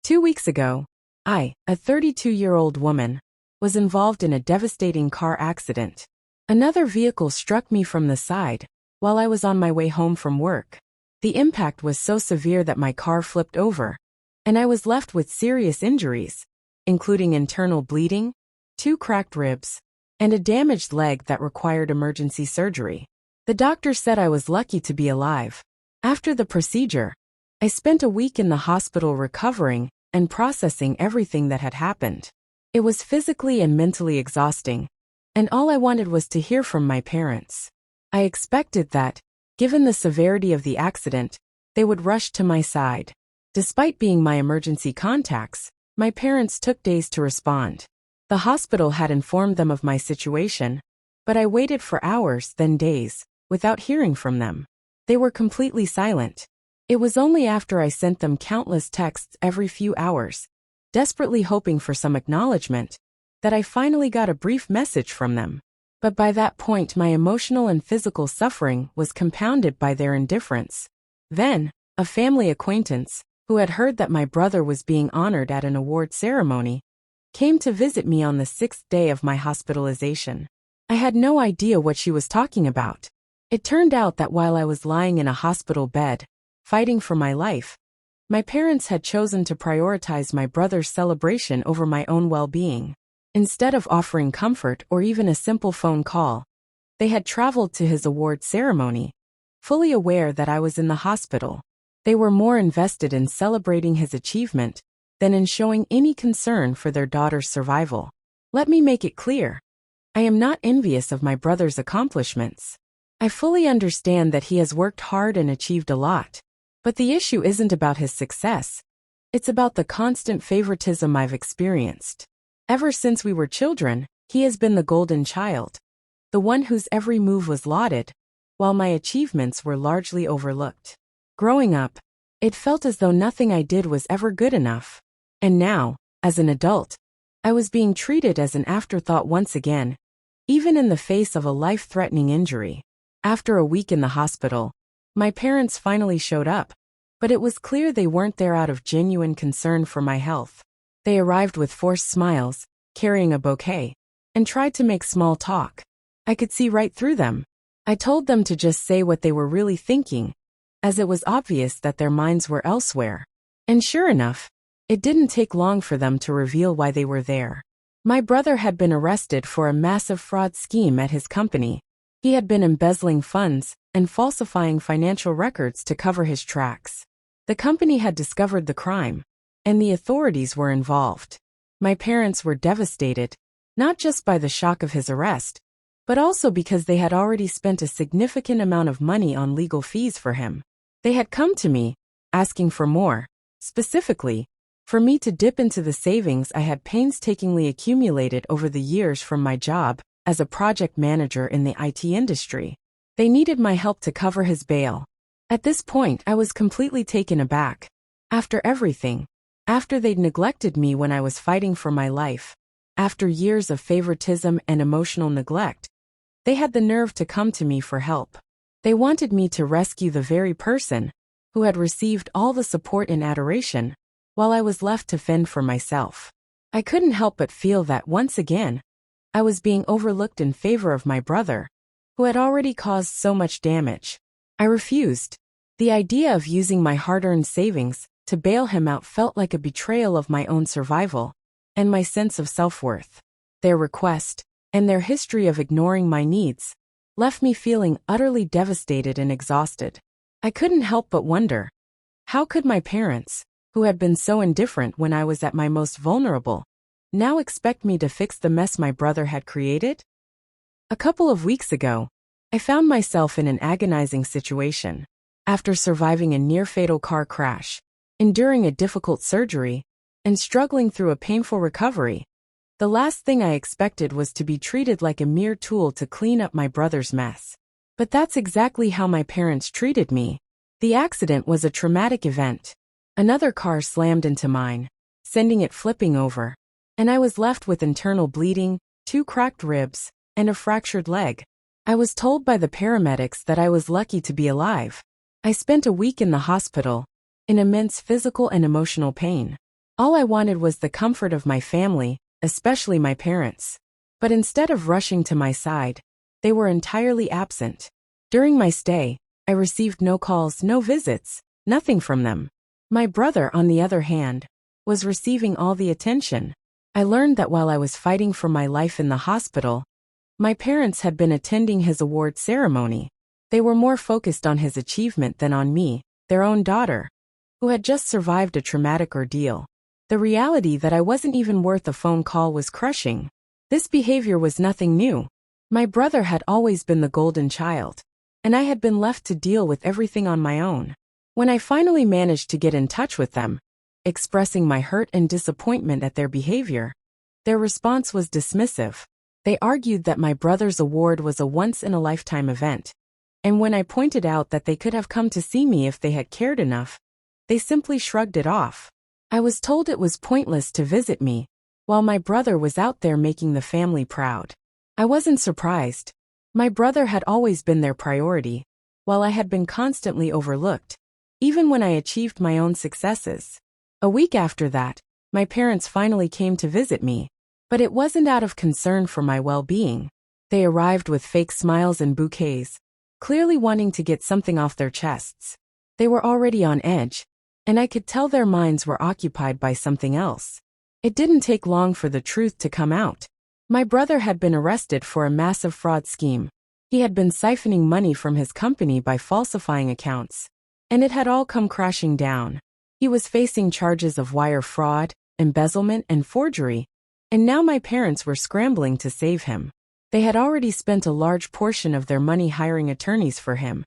2 weeks ago, I, a 32-year-old woman, was involved in a devastating car accident. Another vehicle struck me from the side while I was on my way home from work. The impact was so severe that my car flipped over, and I was left with serious injuries, including internal bleeding, 2 cracked ribs, and a damaged leg that required emergency surgery. The doctor said I was lucky to be alive. After the procedure, I spent a week in the hospital recovering and processing everything that had happened. It was physically and mentally exhausting, and all I wanted was to hear from my parents. I expected that, given the severity of the accident, they would rush to my side. Despite being my emergency contacts, my parents took days to respond. The hospital had informed them of my situation, but I waited for hours, then days, without hearing from them. They were completely silent. It was only after I sent them countless texts every few hours, desperately hoping for some acknowledgement, that I finally got a brief message from them. But by that point my emotional and physical suffering was compounded by their indifference. Then, a family acquaintance, who had heard that my brother was being honored at an award ceremony, came to visit me on the 6th day of my hospitalization. I had no idea what she was talking about. It turned out that while I was lying in a hospital bed, fighting for my life, my parents had chosen to prioritize my brother's celebration over my own well-being. Instead of offering comfort or even a simple phone call, they had traveled to his award ceremony, fully aware that I was in the hospital. They were more invested in celebrating his achievement than in showing any concern for their daughter's survival. Let me make it clear. I am not envious of my brother's accomplishments. I fully understand that he has worked hard and achieved a lot. But the issue isn't about his success. It's about the constant favoritism I've experienced. Ever since we were children, he has been the golden child, the one whose every move was lauded, while my achievements were largely overlooked. Growing up, it felt as though nothing I did was ever good enough. And now, as an adult, I was being treated as an afterthought once again, even in the face of a life-threatening injury. After a week in the hospital, my parents finally showed up, but it was clear they weren't there out of genuine concern for my health. They arrived with forced smiles, carrying a bouquet, and tried to make small talk. I could see right through them. I told them to just say what they were really thinking, as it was obvious that their minds were elsewhere. And sure enough, it didn't take long for them to reveal why they were there. My brother had been arrested for a massive fraud scheme at his company. He had been embezzling funds and falsifying financial records to cover his tracks. The company had discovered the crime, and the authorities were involved. My parents were devastated, not just by the shock of his arrest, but also because they had already spent a significant amount of money on legal fees for him. They had come to me, asking for more, specifically, for me to dip into the savings I had painstakingly accumulated over the years from my job as a project manager in the IT industry. They needed my help to cover his bail. At this point, I was completely taken aback. After everything, after they'd neglected me when I was fighting for my life, after years of favoritism and emotional neglect, they had the nerve to come to me for help. They wanted me to rescue the very person who had received all the support and adoration, while I was left to fend for myself. I couldn't help but feel that once again, I was being overlooked in favor of my brother, who had already caused so much damage. I refused. The idea of using my hard-earned savings to bail him out felt like a betrayal of my own survival and my sense of self-worth. Their request, and their history of ignoring my needs, left me feeling utterly devastated and exhausted. I couldn't help but wonder, how could my parents, who had been so indifferent when I was at my most vulnerable, now expect me to fix the mess my brother had created? A couple of weeks ago, I found myself in an agonizing situation. After surviving a near-fatal car crash, enduring a difficult surgery, and struggling through a painful recovery, the last thing I expected was to be treated like a mere tool to clean up my brother's mess. But that's exactly how my parents treated me. The accident was a traumatic event. Another car slammed into mine, sending it flipping over, and I was left with internal bleeding, 2 cracked ribs, and a fractured leg. I was told by the paramedics that I was lucky to be alive. I spent a week in the hospital, in immense physical and emotional pain. All I wanted was the comfort of my family, especially my parents. But instead of rushing to my side, they were entirely absent. During my stay, I received no calls, no visits, nothing from them. My brother, on the other hand, was receiving all the attention. I learned that while I was fighting for my life in the hospital, my parents had been attending his award ceremony. They were more focused on his achievement than on me, their own daughter, who had just survived a traumatic ordeal. The reality that I wasn't even worth a phone call was crushing. This behavior was nothing new. My brother had always been the golden child, and I had been left to deal with everything on my own. When I finally managed to get in touch with them, expressing my hurt and disappointment at their behavior, their response was dismissive. They argued that my brother's award was a once-in-a-lifetime event, and when I pointed out that they could have come to see me if they had cared enough, they simply shrugged it off. I was told it was pointless to visit me, while my brother was out there making the family proud. I wasn't surprised. My brother had always been their priority, while I had been constantly overlooked, even when I achieved my own successes. A week after that, my parents finally came to visit me, but it wasn't out of concern for my well-being. They arrived with fake smiles and bouquets, clearly wanting to get something off their chests. They were already on edge, and I could tell their minds were occupied by something else. It didn't take long for the truth to come out. My brother had been arrested for a massive fraud scheme. He had been siphoning money from his company by falsifying accounts, and it had all come crashing down. He was facing charges of wire fraud, embezzlement, and forgery, and now my parents were scrambling to save him. They had already spent a large portion of their money hiring attorneys for him,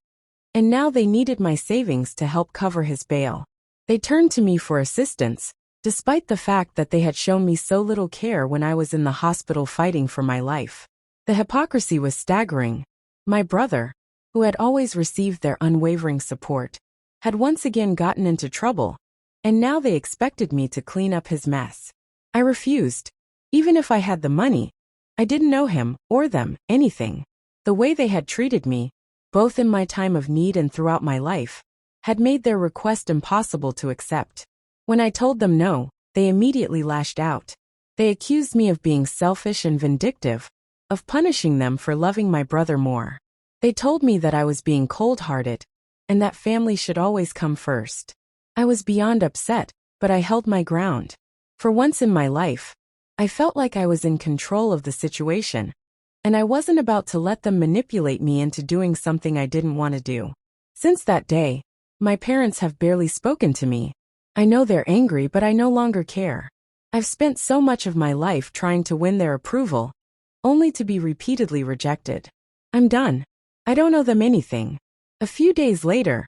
and now they needed my savings to help cover his bail. They turned to me for assistance, despite the fact that they had shown me so little care when I was in the hospital fighting for my life. The hypocrisy was staggering. My brother, who had always received their unwavering support, had once again gotten into trouble, and now they expected me to clean up his mess. I refused. Even if I had the money, I didn't know him, or them, anything. The way they had treated me, both in my time of need and throughout my life, had made their request impossible to accept. When I told them no, they immediately lashed out. They accused me of being selfish and vindictive, of punishing them for loving my brother more. They told me that I was being cold-hearted, and that family should always come first. I was beyond upset, but I held my ground. For once in my life, I felt like I was in control of the situation, and I wasn't about to let them manipulate me into doing something I didn't want to do. Since that day, my parents have barely spoken to me. I know they're angry, but I no longer care. I've spent so much of my life trying to win their approval, only to be repeatedly rejected. I'm done. I don't owe them anything. A few days later,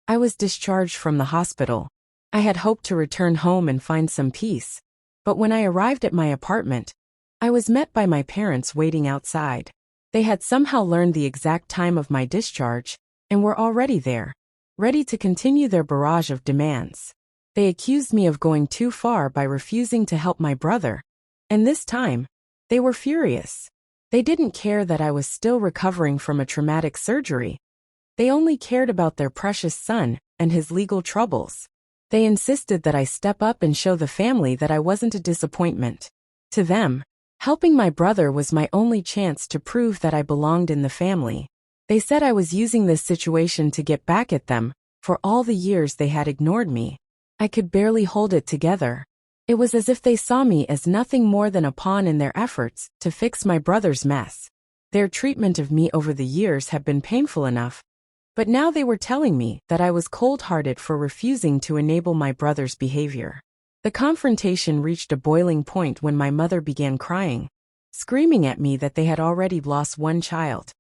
I was discharged from the hospital. I had hoped to return home and find some peace, but when I arrived at my apartment, I was met by my parents waiting outside. They had somehow learned the exact time of my discharge, and were already there, ready to continue their barrage of demands. They accused me of going too far by refusing to help my brother, and this time, they were furious. They didn't care that I was still recovering from a traumatic surgery. They only cared about their precious son and his legal troubles. They insisted that I step up and show the family that I wasn't a disappointment. To them, helping my brother was my only chance to prove that I belonged in the family. They said I was using this situation to get back at them for all the years they had ignored me. I could barely hold it together. It was as if they saw me as nothing more than a pawn in their efforts to fix my brother's mess. Their treatment of me over the years had been painful enough, but now they were telling me that I was cold-hearted for refusing to enable my brother's behavior. The confrontation reached a boiling point when my mother began crying, screaming at me that they had already lost one child,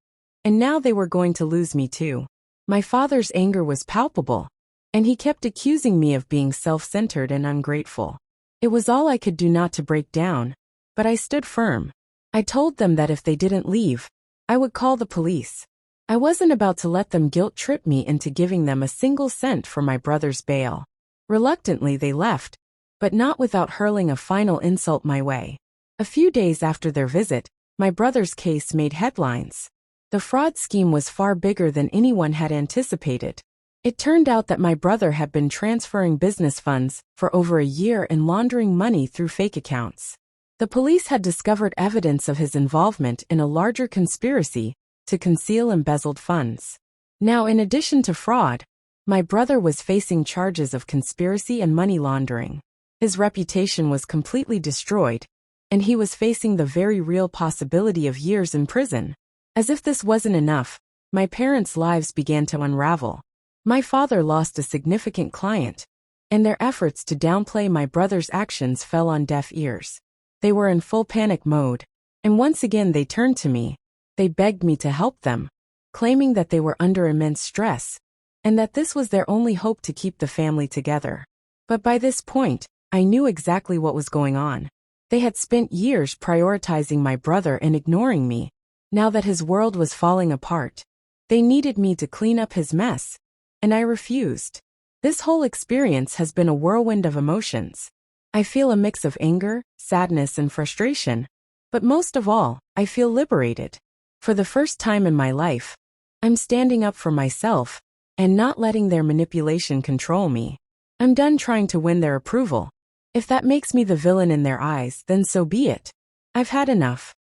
and now they were going to lose me too. My father's anger was palpable, and he kept accusing me of being self-centered and ungrateful. It was all I could do not to break down, but I stood firm. I told them that if they didn't leave, I would call the police. I wasn't about to let them guilt-trip me into giving them a single cent for my brother's bail. Reluctantly they left, but not without hurling a final insult my way. A few days after their visit, my brother's case made headlines. The fraud scheme was far bigger than anyone had anticipated. It turned out that my brother had been transferring business funds for over a year and laundering money through fake accounts. The police had discovered evidence of his involvement in a larger conspiracy to conceal embezzled funds. Now, in addition to fraud, my brother was facing charges of conspiracy and money laundering. His reputation was completely destroyed, and he was facing the very real possibility of years in prison. As if this wasn't enough, my parents' lives began to unravel. My father lost a significant client, and their efforts to downplay my brother's actions fell on deaf ears. They were in full panic mode, and once again they turned to me. They begged me to help them, claiming that they were under immense stress, and that this was their only hope to keep the family together. But by this point, I knew exactly what was going on. They had spent years prioritizing my brother and ignoring me. Now that his world was falling apart, they needed me to clean up his mess, and I refused. This whole experience has been a whirlwind of emotions. I feel a mix of anger, sadness, and frustration. But most of all, I feel liberated. For the first time in my life, I'm standing up for myself and not letting their manipulation control me. I'm done trying to win their approval. If that makes me the villain in their eyes, then so be it. I've had enough.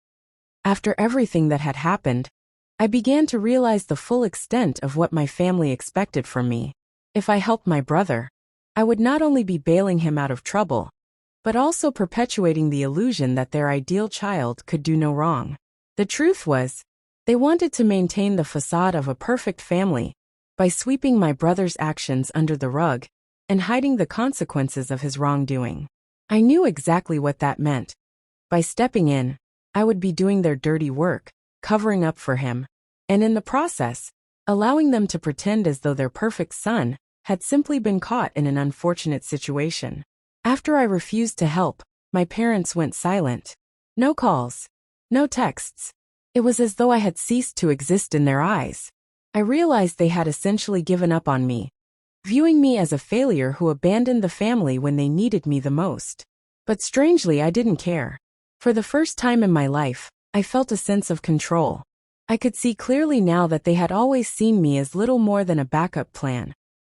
After everything that had happened, I began to realize the full extent of what my family expected from me. If I helped my brother, I would not only be bailing him out of trouble, but also perpetuating the illusion that their ideal child could do no wrong. The truth was, they wanted to maintain the facade of a perfect family by sweeping my brother's actions under the rug and hiding the consequences of his wrongdoing. I knew exactly what that meant. By stepping in, I would be doing their dirty work, covering up for him, and in the process, allowing them to pretend as though their perfect son had simply been caught in an unfortunate situation. After I refused to help, my parents went silent. No calls, no texts. It was as though I had ceased to exist in their eyes. I realized they had essentially given up on me, viewing me as a failure who abandoned the family when they needed me the most. But strangely, I didn't care. For the first time in my life, I felt a sense of control. I could see clearly now that they had always seen me as little more than a backup plan,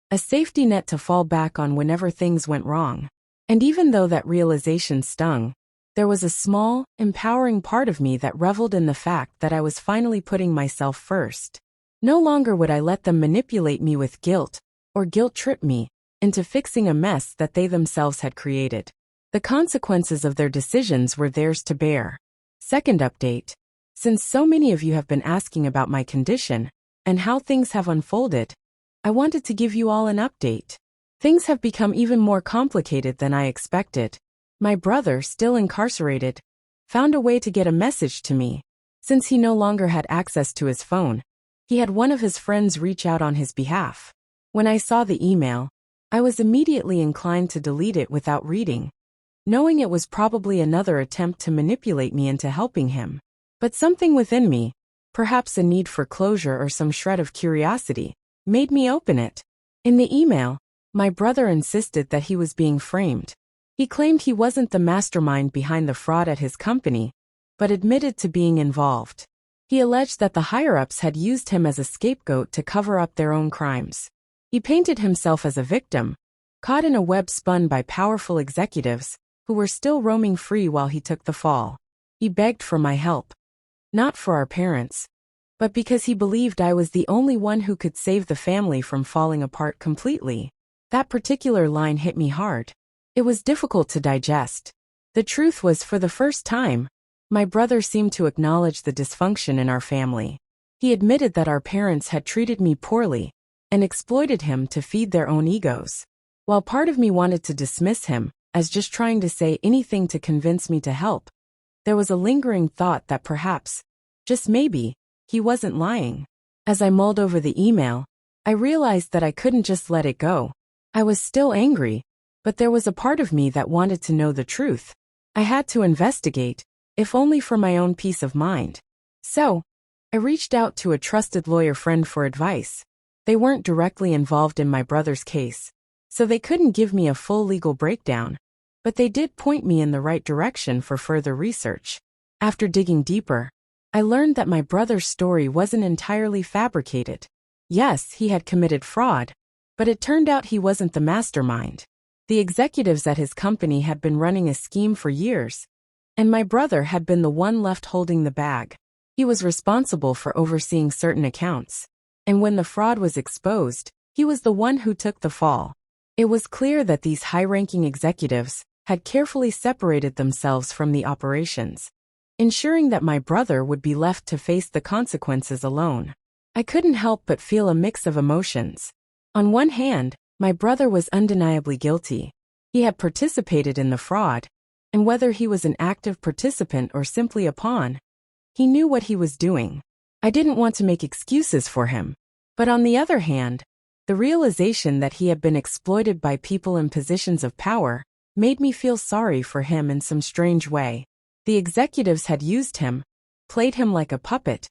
a safety net to fall back on whenever things went wrong. And even though that realization stung, there was a small, empowering part of me that reveled in the fact that I was finally putting myself first. No longer would I let them manipulate me with guilt, or guilt-trip me into fixing a mess that they themselves had created. The consequences of their decisions were theirs to bear. Second update. Since so many of you have been asking about my condition and how things have unfolded, I wanted to give you all an update. Things have become even more complicated than I expected. My brother, still incarcerated, found a way to get a message to me. Since he no longer had access to his phone, he had one of his friends reach out on his behalf. When I saw the email, I was immediately inclined to delete it without reading, knowing it was probably another attempt to manipulate me into helping him. But something within me, perhaps a need for closure or some shred of curiosity, made me open it. In the email, my brother insisted that he was being framed. He claimed he wasn't the mastermind behind the fraud at his company, but admitted to being involved. He alleged that the higher-ups had used him as a scapegoat to cover up their own crimes. He painted himself as a victim, caught in a web spun by powerful executives who were still roaming free while he took the fall. He begged for my help, not for our parents, but because he believed I was the only one who could save the family from falling apart completely. That particular line hit me hard. It was difficult to digest. The truth was, for the first time, my brother seemed to acknowledge the dysfunction in our family. He admitted that our parents had treated me poorly and exploited him to feed their own egos. While part of me wanted to dismiss him as just trying to say anything to convince me to help, there was a lingering thought that perhaps, just maybe, he wasn't lying. As I mulled over the email, I realized that I couldn't just let it go. I was still angry, but there was a part of me that wanted to know the truth. I had to investigate, if only for my own peace of mind. So, I reached out to a trusted lawyer friend for advice. They weren't directly involved in my brother's case, so they couldn't give me a full legal breakdown, but they did point me in the right direction for further research. After digging deeper, I learned that my brother's story wasn't entirely fabricated. Yes, he had committed fraud, But it turned out he wasn't the mastermind. The executives at his company had been running a scheme for years, and my brother had been the one left holding the bag. He was responsible for overseeing certain accounts, and when the fraud was exposed, he was the one who took the fall. It was clear that these high-ranking executives had carefully separated themselves from the operations, ensuring that my brother would be left to face the consequences alone. I couldn't help but feel a mix of emotions. On one hand, my brother was undeniably guilty. He had participated in the fraud, and whether he was an active participant or simply a pawn, he knew what he was doing. I didn't want to make excuses for him. But on the other hand, the realization that he had been exploited by people in positions of power made me feel sorry for him in some strange way. The executives had used him, played him like a puppet,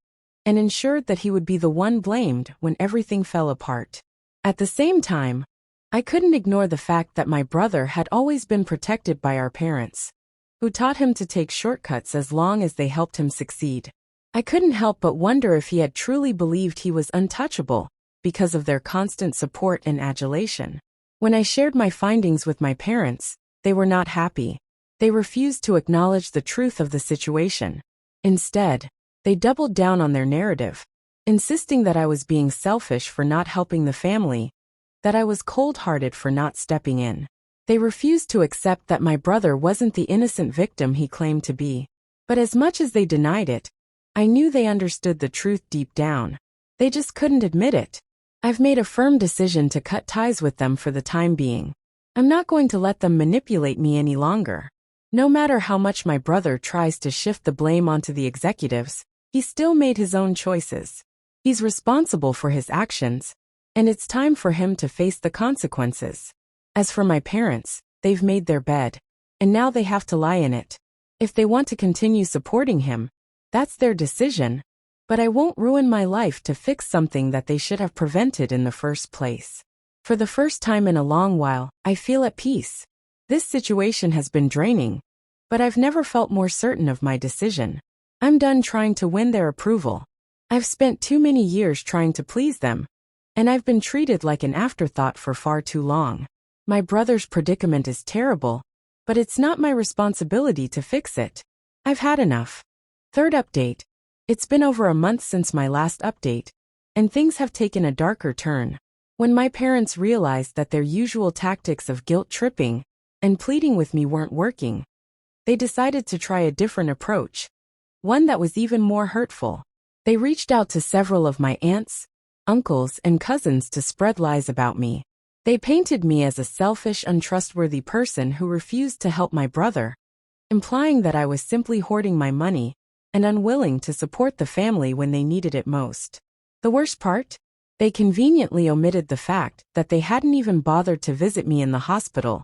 and ensured that he would be the one blamed when everything fell apart. At the same time, I couldn't ignore the fact that my brother had always been protected by our parents, who taught him to take shortcuts as long as they helped him succeed. I couldn't help but wonder if he had truly believed he was untouchable because of their constant support and adulation. When I shared my findings with my parents, they were not happy. They refused to acknowledge the truth of the situation. Instead, they doubled down on their narrative, insisting that I was being selfish for not helping the family, that I was cold-hearted for not stepping in. They refused to accept that my brother wasn't the innocent victim he claimed to be. But as much as they denied it, I knew they understood the truth deep down. They just couldn't admit it. I've made a firm decision to cut ties with them for the time being. I'm not going to let them manipulate me any longer. No matter how much my brother tries to shift the blame onto the executives, he still made his own choices. He's responsible for his actions, and it's time for him to face the consequences. As for my parents, they've made their bed, and now they have to lie in it. If they want to continue supporting him, that's their decision, but I won't ruin my life to fix something that they should have prevented in the first place. For the first time in a long while, I feel at peace. This situation has been draining, but I've never felt more certain of my decision. I'm done trying to win their approval. I've spent too many years trying to please them, and I've been treated like an afterthought for far too long. My brother's predicament is terrible, but it's not my responsibility to fix it. I've had enough. Third update. It's been over a month since my last update, and things have taken a darker turn. When my parents realized that their usual tactics of guilt-tripping and pleading with me weren't working, they decided to try a different approach, one that was even more hurtful. They reached out to several of my aunts, uncles, and cousins to spread lies about me. They painted me as a selfish, untrustworthy person who refused to help my brother, implying that I was simply hoarding my money and unwilling to support the family when they needed it most. The worst part? They conveniently omitted the fact that they hadn't even bothered to visit me in the hospital,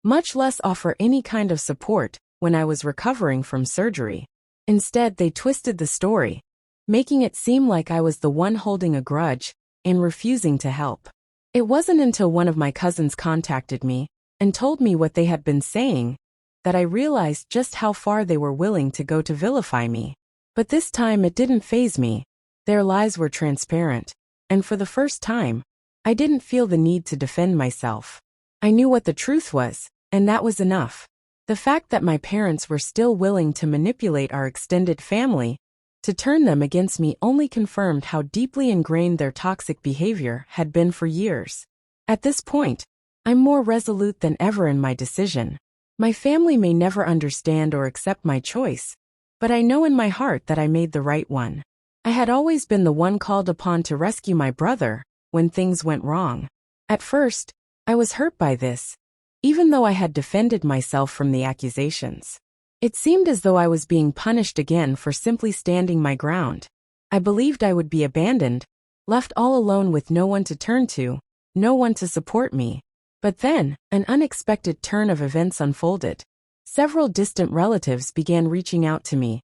much less offer any kind of support when I was recovering from surgery. Instead, they twisted the story, making it seem like I was the one holding a grudge and refusing to help. It wasn't until one of my cousins contacted me and told me what they had been saying that I realized just how far they were willing to go to vilify me. But this time it didn't faze me. Their lies were transparent, and for the first time, I didn't feel the need to defend myself. I knew what the truth was, and that was enough. The fact that my parents were still willing to manipulate our extended family to turn them against me only confirmed how deeply ingrained their toxic behavior had been for years. At this point, I'm more resolute than ever in my decision. My family may never understand or accept my choice, but I know in my heart that I made the right one. I had always been the one called upon to rescue my brother when things went wrong. At first, I was hurt by this, even though I had defended myself from the accusations. It seemed as though I was being punished again for simply standing my ground. I believed I would be abandoned, left all alone with no one to turn to, no one to support me. But then, an unexpected turn of events unfolded. Several distant relatives began reaching out to me,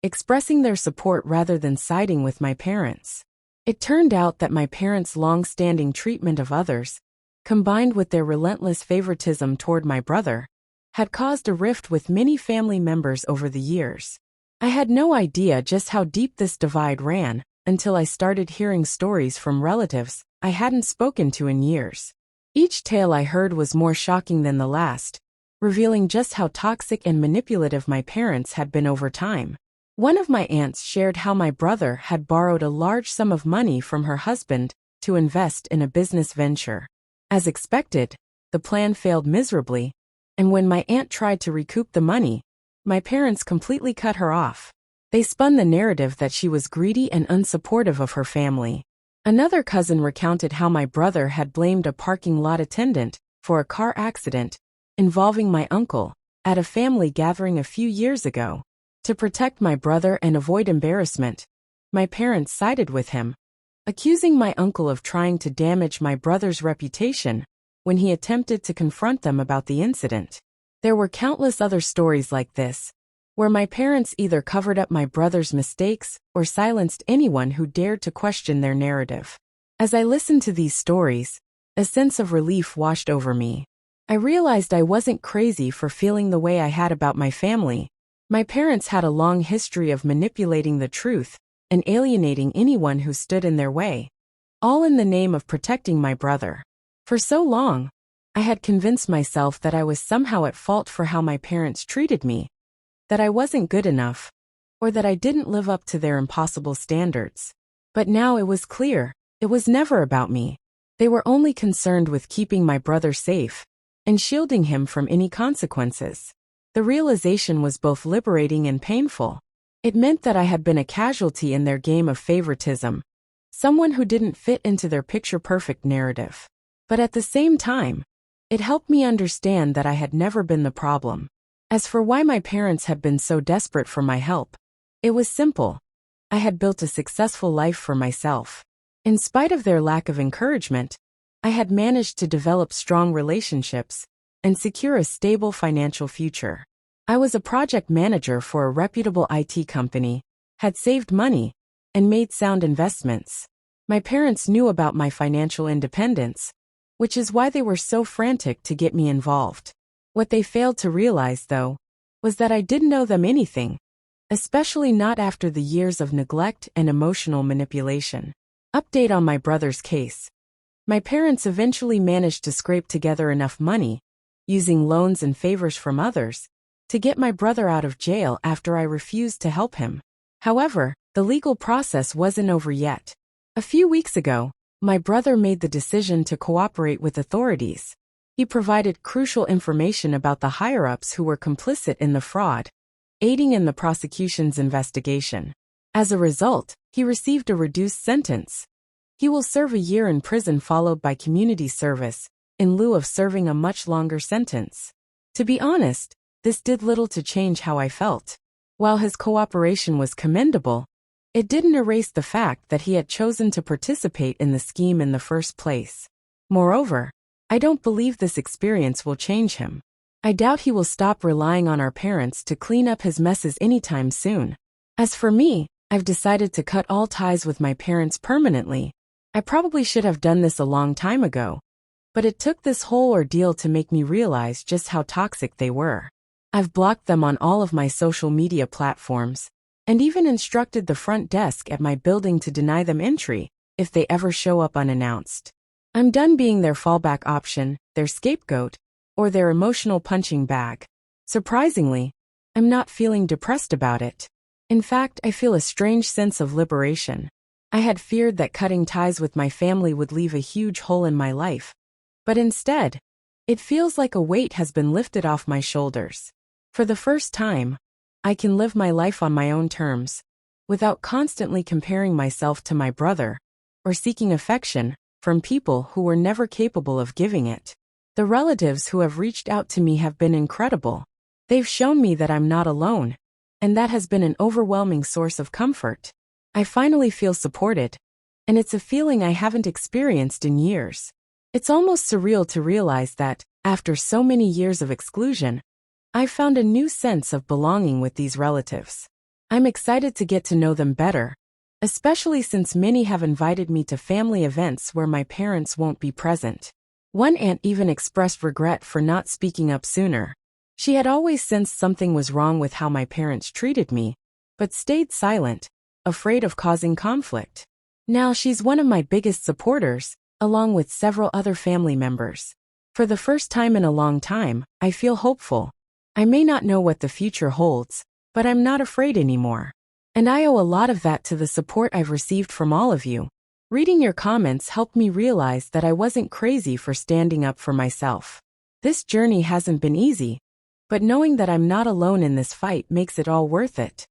expressing their support rather than siding with my parents. It turned out that my parents' long-standing treatment of others, combined with their relentless favoritism toward my brother, had caused a rift with many family members over the years. I had no idea just how deep this divide ran until I started hearing stories from relatives I hadn't spoken to in years. Each tale I heard was more shocking than the last, revealing just how toxic and manipulative my parents had been over time. One of my aunts shared how my brother had borrowed a large sum of money from her husband to invest in a business venture. As expected, the plan failed miserably, and when my aunt tried to recoup the money, my parents completely cut her off. They spun the narrative that she was greedy and unsupportive of her family. Another cousin recounted how my brother had blamed a parking lot attendant for a car accident involving my uncle at a family gathering a few years ago. To protect my brother and avoid embarrassment, my parents sided with him, accusing my uncle of trying to damage my brother's reputation when he attempted to confront them about the incident. There were countless other stories like this, where my parents either covered up my brother's mistakes or silenced anyone who dared to question their narrative. As I listened to these stories, a sense of relief washed over me. I realized I wasn't crazy for feeling the way I had about my family. My parents had a long history of manipulating the truth and alienating anyone who stood in their way, all in the name of protecting my brother. For so long, I had convinced myself that I was somehow at fault for how my parents treated me, that I wasn't good enough, or that I didn't live up to their impossible standards. But now it was clear, it was never about me. They were only concerned with keeping my brother safe and shielding him from any consequences. The realization was both liberating and painful. It meant that I had been a casualty in their game of favoritism, someone who didn't fit into their picture-perfect narrative. But at the same time, it helped me understand that I had never been the problem. As for why my parents had been so desperate for my help, it was simple. I had built a successful life for myself. In spite of their lack of encouragement, I had managed to develop strong relationships and secure a stable financial future. I was a project manager for a reputable IT company, had saved money, and made sound investments. My parents knew about my financial independence, which is why they were so frantic to get me involved. What they failed to realize, though, was that I didn't owe them anything, especially not after the years of neglect and emotional manipulation. Update on my brother's case. My parents eventually managed to scrape together enough money, using loans and favors from others, to get my brother out of jail after I refused to help him. However, the legal process wasn't over yet. A few weeks ago, my brother made the decision to cooperate with authorities. He provided crucial information about the higher-ups who were complicit in the fraud, aiding in the prosecution's investigation. As a result, he received a reduced sentence. He will serve a year in prison followed by community service, in lieu of serving a much longer sentence. To be honest, this did little to change how I felt. While his cooperation was commendable, it didn't erase the fact that he had chosen to participate in the scheme in the first place. Moreover, I don't believe this experience will change him. I doubt he will stop relying on our parents to clean up his messes anytime soon. As for me, I've decided to cut all ties with my parents permanently. I probably should have done this a long time ago, but it took this whole ordeal to make me realize just how toxic they were. I've blocked them on all of my social media platforms, and even instructed the front desk at my building to deny them entry if they ever show up unannounced. I'm done being their fallback option, their scapegoat, or their emotional punching bag. Surprisingly, I'm not feeling depressed about it. In fact, I feel a strange sense of liberation. I had feared that cutting ties with my family would leave a huge hole in my life, but instead, it feels like a weight has been lifted off my shoulders. For the first time, I can live my life on my own terms, without constantly comparing myself to my brother, or seeking affection from people who were never capable of giving it. The relatives who have reached out to me have been incredible. They've shown me that I'm not alone, and that has been an overwhelming source of comfort. I finally feel supported, and it's a feeling I haven't experienced in years. It's almost surreal to realize that, after so many years of exclusion, I've found a new sense of belonging with these relatives. I'm excited to get to know them better, especially since many have invited me to family events where my parents won't be present. One aunt even expressed regret for not speaking up sooner. She had always sensed something was wrong with how my parents treated me, but stayed silent, afraid of causing conflict. Now she's one of my biggest supporters, along with several other family members. For the first time in a long time, I feel hopeful. I may not know what the future holds, but I'm not afraid anymore. And I owe a lot of that to the support I've received from all of you. Reading your comments helped me realize that I wasn't crazy for standing up for myself. This journey hasn't been easy, but knowing that I'm not alone in this fight makes it all worth it.